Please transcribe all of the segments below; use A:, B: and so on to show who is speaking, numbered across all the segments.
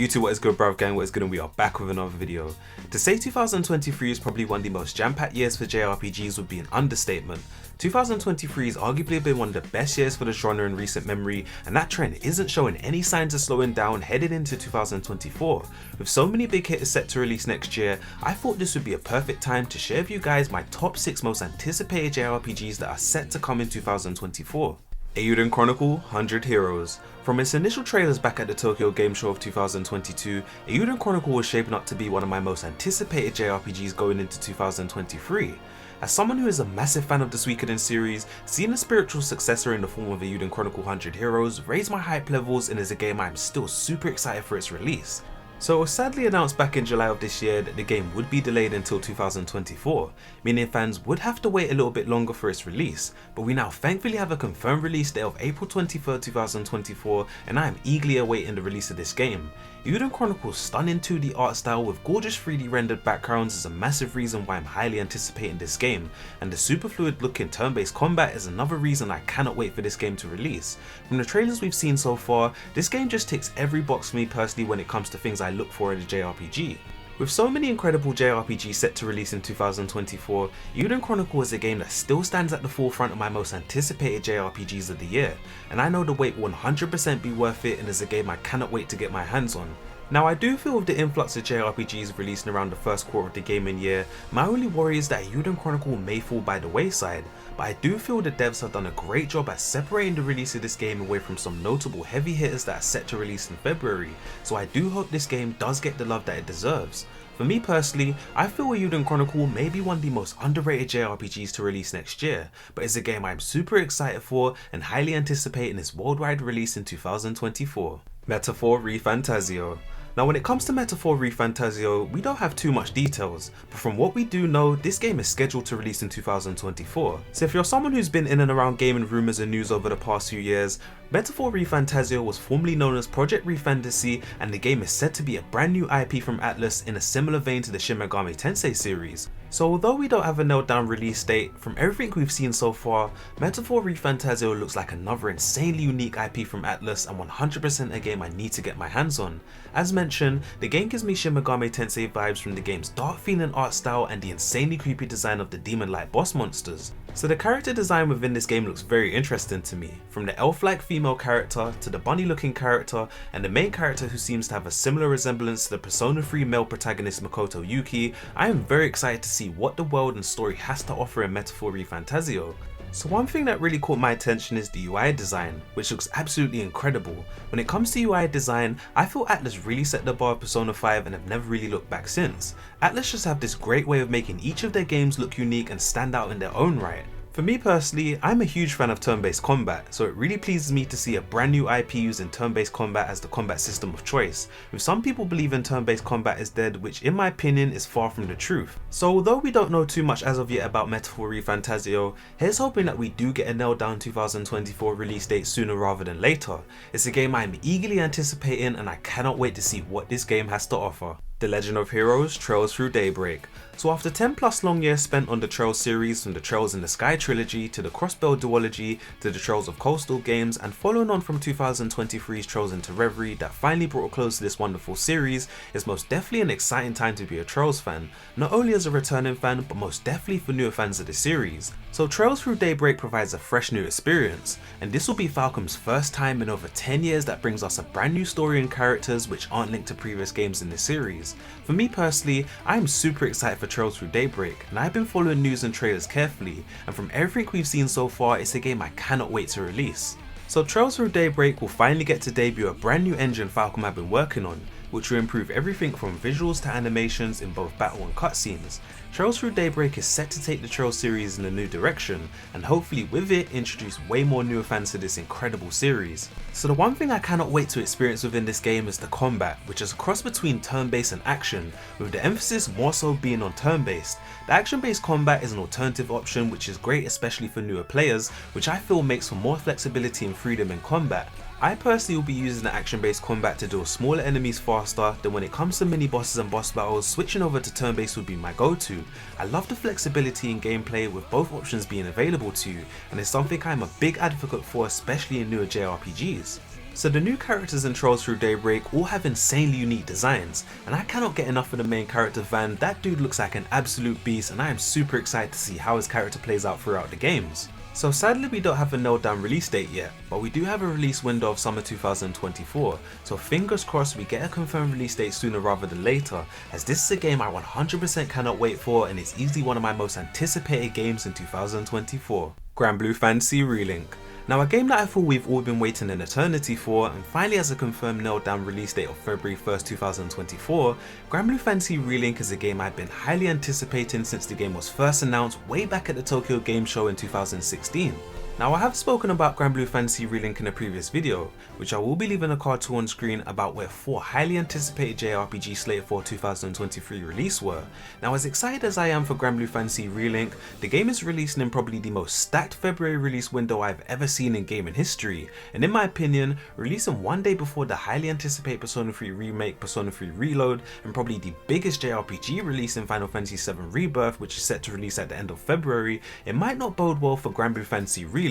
A: YouTube, what is good, bruv gang, what is good, and we are back with another video. To say 2023 is probably one of the most jam-packed years for JRPGs would be an understatement. 2023 has arguably been one of the best years for the genre in recent memory, and that trend isn't showing any signs of slowing down headed into 2024. With so many big hitters set to release next year, I thought this would be a perfect time to share with you guys my top 6 most anticipated JRPGs that are set to come in 2024. Eiyuden Chronicle 100 Heroes. From its initial trailers back at the Tokyo Game Show of 2022, Eiyuden Chronicle was shaping up to be one of my most anticipated JRPGs going into 2023. As someone who is a massive fan of the Suikoden series, seeing a spiritual successor in the form of Eiyuden Chronicle 100 Heroes raised my hype levels and is a game I am still super excited for its release. So it was sadly announced back in July of this year that the game would be delayed until 2024, meaning fans would have to wait a little bit longer for its release, but we now thankfully have a confirmed release date of April 23rd, 2024, and I am eagerly awaiting the release of this game. Eiyuden Chronicle's stunning 2D art style with gorgeous 3D rendered backgrounds is a massive reason why I'm highly anticipating this game, and the super fluid looking turn-based combat is another reason I cannot wait for this game to release. From the trailers we've seen so far, this game just ticks every box for me personally when it comes to things I look for in a JRPG. With so many incredible JRPGs set to release in 2024, Eiyuden Chronicle is a game that still stands at the forefront of my most anticipated JRPGs of the year, and I know the wait will 100% be worth it and is a game I cannot wait to get my hands on. Now I do feel with the influx of JRPGs releasing around the first quarter of the gaming year, my only worry is that Eiyuden Chronicle may fall by the wayside, but I do feel the devs have done a great job at separating the release of this game away from some notable heavy hitters that are set to release in February, so I do hope this game does get the love that it deserves. For me personally, I feel Eiyuden Chronicle may be one of the most underrated JRPGs to release next year, but it's a game I'm super excited for and highly anticipating its worldwide release in 2024. Metaphor ReFantazio. Now when it comes to Metaphor ReFantazio, we don't have too much details, but from what we do know, this game is scheduled to release in 2024. So if you're someone who's been in and around gaming rumours and news over the past few years, Metaphor ReFantazio was formerly known as Project ReFantazio, and the game is said to be a brand new IP from Atlus in a similar vein to the Shin Megami Tensei series. So although we don't have a nailed down release date, from everything we've seen so far, Metaphor ReFantazio looks like another insanely unique IP from Atlus and 100% a game I need to get my hands on. As mentioned, the game gives me Shin Megami Tensei vibes from the game's dark feeling art style and the insanely creepy design of the demon-like boss monsters. So the character design within this game looks very interesting to me, from the elf-like female character to the bunny-looking character and the main character who seems to have a similar resemblance to the Persona 3 male protagonist Makoto Yuki. I am very excited to see what the world and story has to offer in Metaphor ReFantazio. So one thing that really caught my attention is the UI design, which looks absolutely incredible. When it comes to UI design, I feel Atlus really set the bar of Persona 5 and have never really looked back since. Atlus just have this great way of making each of their games look unique and stand out in their own right. For me personally, I'm a huge fan of turn-based combat, so it really pleases me to see a brand new IP using turn-based combat as the combat system of choice, with some people believing turn-based combat is dead, which in my opinion is far from the truth. So although we don't know too much as of yet about Metaphor ReFantazio, here's hoping that we do get a nailed down 2024 release date sooner rather than later. It's a game I'm eagerly anticipating and I cannot wait to see what this game has to offer. The Legend of Heroes Trails Through Daybreak. So after 10 plus long years spent on the Trails series, from the Trails in the Sky trilogy to the Crossbell duology to the Trails of Coastal games, and following on from 2023's Trails into Reverie that finally brought a close to this wonderful series, it's most definitely an exciting time to be a Trails fan, not only as a returning fan but most definitely for newer fans of the series. So Trails Through Daybreak provides a fresh new experience, and this will be Falcom's first time in over 10 years that brings us a brand new story and characters which aren't linked to previous games in the series. For me personally, I am super excited for Trails Through Daybreak, and I've been following news and trailers carefully, and from everything we've seen so far, it's a game I cannot wait to release. So Trails Through Daybreak will finally get to debut a brand new engine Falcom have been working on, which will improve everything from visuals to animations in both battle and cutscenes. Trails Through Daybreak is set to take the Trails series in a new direction, and hopefully with it introduce way more newer fans to this incredible series. So the one thing I cannot wait to experience within this game is the combat, which is a cross between turn-based and action, with the emphasis more so being on turn-based. The action-based combat is an alternative option which is great especially for newer players, which I feel makes for more flexibility and freedom in combat. I personally will be using the action-based combat to deal smaller enemies faster, then when it comes to mini bosses and boss battles, switching over to turn-based would be my go-to. I love the flexibility in gameplay with both options being available to you, and it's something I'm a big advocate for, especially in newer JRPGs. So the new characters and trolls through Daybreak all have insanely unique designs, and I cannot get enough of the main character Van. That dude looks like an absolute beast, and I am super excited to see how his character plays out throughout the games. So sadly we don't have a nailed down release date yet, but we do have a release window of summer 2024, so fingers crossed we get a confirmed release date sooner rather than later, as this is a game I 100% cannot wait for and is easily one of my most anticipated games in 2024. Granblue Fantasy Relink. Now, a game that I thought we've all been waiting an eternity for, and finally has a confirmed nailed down release date of February 1st, 2024, Granblue Fantasy Relink is a game I've been highly anticipating since the game was first announced way back at the Tokyo Game Show in 2016. Now, I have spoken about Granblue Fantasy Relink in a previous video, which I will be leaving a card to on screen about where 4 highly anticipated JRPG slated for 2023 release were. Now, as excited as I am for Granblue Fantasy Relink, the game is releasing in probably the most stacked February release window I've ever seen in gaming history, and in my opinion, releasing one day before the highly anticipated Persona 3 Remake, Persona 3 Reload, and probably the biggest JRPG release in Final Fantasy VII Rebirth, which is set to release at the end of February, it might not bode well for Granblue Fantasy Relink.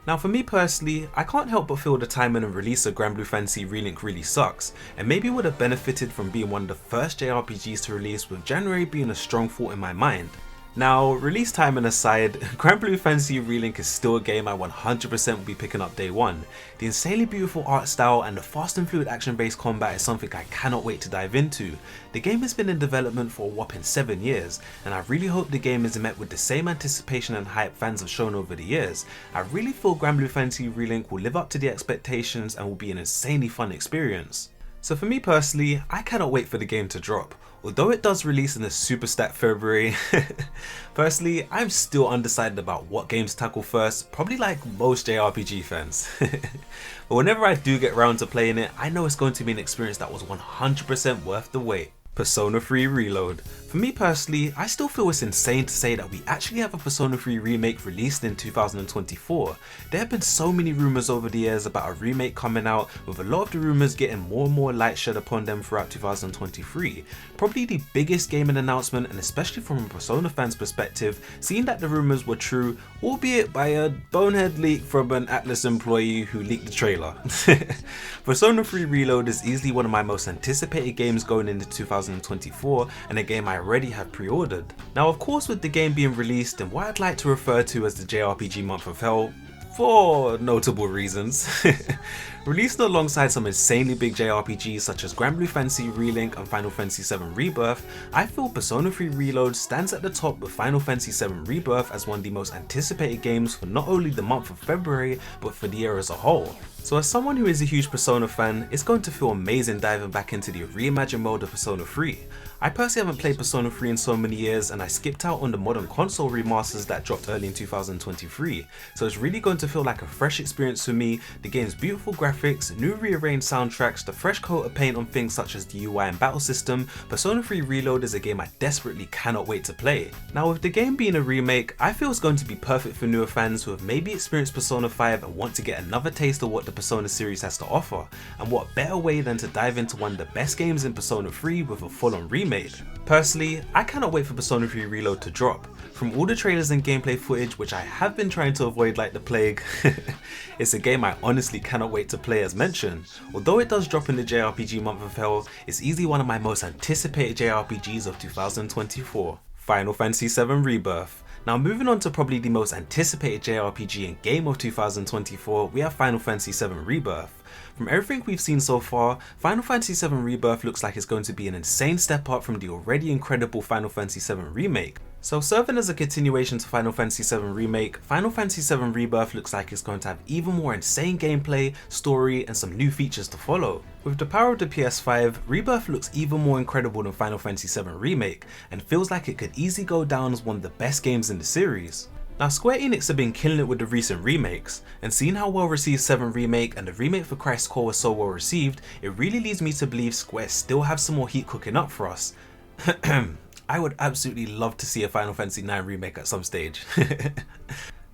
A: Now, for me personally, I can't help but feel the timing and release of Granblue Fantasy Relink really sucks, and maybe would have benefited from being one of the first JRPGs to release, with January being a strong thought in my mind. Now, release timing aside, Granblue Fantasy Relink is still a game I 100% will be picking up day one. The insanely beautiful art style and the fast and fluid action-based combat is something I cannot wait to dive into. The game has been in development for a whopping 7 years, and I really hope the game is met with the same anticipation and hype fans have shown over the years. I really feel Granblue Fantasy Relink will live up to the expectations and will be an insanely fun experience. So for me personally, I cannot wait for the game to drop. Although it does release in a super stacked February, firstly, I'm still undecided about what games to tackle first, probably like most JRPG fans. But whenever I do get around to playing it, I know it's going to be an experience that was 100% worth the wait. Persona 3 Reload. For me personally, I still feel it's insane to say that we actually have a Persona 3 remake released in 2024. There have been so many rumours over the years about a remake coming out, with a lot of the rumours getting more and more light shed upon them throughout 2023. Probably the biggest gaming announcement, and especially from a Persona fan's perspective, seeing that the rumours were true, albeit by a bonehead leak from an Atlas employee who leaked the trailer. Persona 3 Reload is easily one of my most anticipated games going into 2024, and a game I already have pre-ordered. Now, of course, with the game being released in what I'd like to refer to as the JRPG month of hell, for notable reasons. Released alongside some insanely big JRPGs such as Granblue Fantasy Relink and Final Fantasy VII Rebirth, I feel Persona 3 Reload stands at the top with Final Fantasy VII Rebirth as one of the most anticipated games for not only the month of February, but for the year as a whole. So as someone who is a huge Persona fan, it's going to feel amazing diving back into the reimagined mode of Persona 3. I personally haven't played Persona 3 in so many years, and I skipped out on the modern console remasters that dropped early in 2023, so it's really going to feel like a fresh experience for me. The game's beautiful graphics, new rearranged soundtracks, the fresh coat of paint on things such as the UI and battle system, Persona 3 Reload is a game I desperately cannot wait to play. Now, with the game being a remake, I feel it's going to be perfect for newer fans who have maybe experienced Persona 5 and want to get another taste of what the Persona series has to offer, and what better way than to dive into one of the best games in Persona 3 with a full-on remake. Personally, I cannot wait for Persona 3 Reload to drop. From all the trailers and gameplay footage, which I have been trying to avoid like the plague, it's a game I honestly cannot wait to play as mentioned. Although it does drop in the JRPG month of hell, it's easily one of my most anticipated JRPGs of 2024. Final Fantasy VII Rebirth. Now, moving on to probably the most anticipated JRPG and game of 2024, we have Final Fantasy VII Rebirth. From everything we've seen so far, Final Fantasy VII Rebirth looks like it's going to be an insane step up from the already incredible Final Fantasy VII Remake. So serving as a continuation to Final Fantasy VII Remake, Final Fantasy VII Rebirth looks like it's going to have even more insane gameplay, story, and some new features to follow. With the power of the PS5, Rebirth looks even more incredible than Final Fantasy VII Remake, and feels like it could easily go down as one of the best games in the series. Now, Square Enix have been killing it with the recent remakes, and seeing how well received 7 Remake and the remake for Crisis Core was so well received, it really leads me to believe Square still have some more heat cooking up for us. I would absolutely love to see a Final Fantasy IX remake at some stage.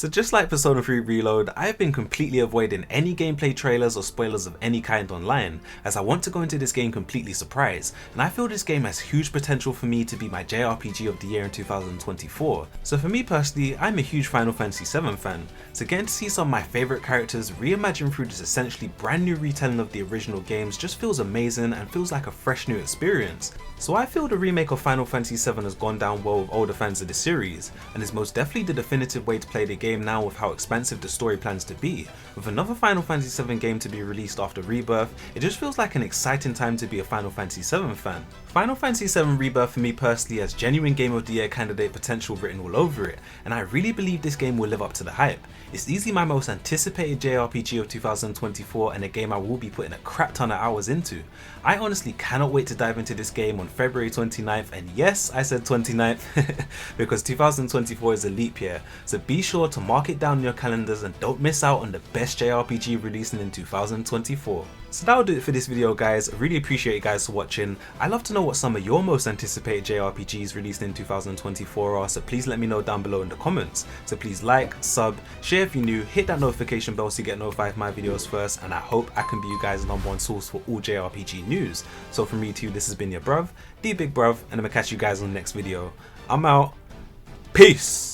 A: So just like Persona 3 Reload, I have been completely avoiding any gameplay trailers or spoilers of any kind online, as I want to go into this game completely surprised, and I feel this game has huge potential for me to be my JRPG of the year in 2024. So for me personally, I'm a huge Final Fantasy VII fan, so getting to see some of my favourite characters reimagined through this essentially brand new retelling of the original games just feels amazing and feels like a fresh new experience. So I feel the remake of Final Fantasy VII has gone down well with older fans of the series, and is most definitely the definitive way to play the game now with how expansive the story plans to be. With another Final Fantasy VII game to be released after Rebirth, it just feels like an exciting time to be a Final Fantasy VII fan. Final Fantasy VII Rebirth for me personally has genuine Game of the Year candidate potential written all over it, and I really believe this game will live up to the hype. It's easily my most anticipated JRPG of 2024 and a game I will be putting a crap ton of hours into. I honestly cannot wait to dive into this game on February 29th, and yes, I said 29th because 2024 is a leap year, so be sure to mark it down in your calendars and don't miss out on the best JRPG releasing in 2024. So that'll do it for this video guys. I really appreciate you guys for watching. I'd love to know what some of your most anticipated JRPGs released in 2024 are, so please let me know down below in the comments. So please like, sub, share if you're new, hit that notification bell so you get notified of my videos first, and I hope I can be you guys' #1 source for all JRPG news. So from me to you, this has been your bruv, the big bruv, and I'm gonna catch you guys on the next video. I'm out. Peace!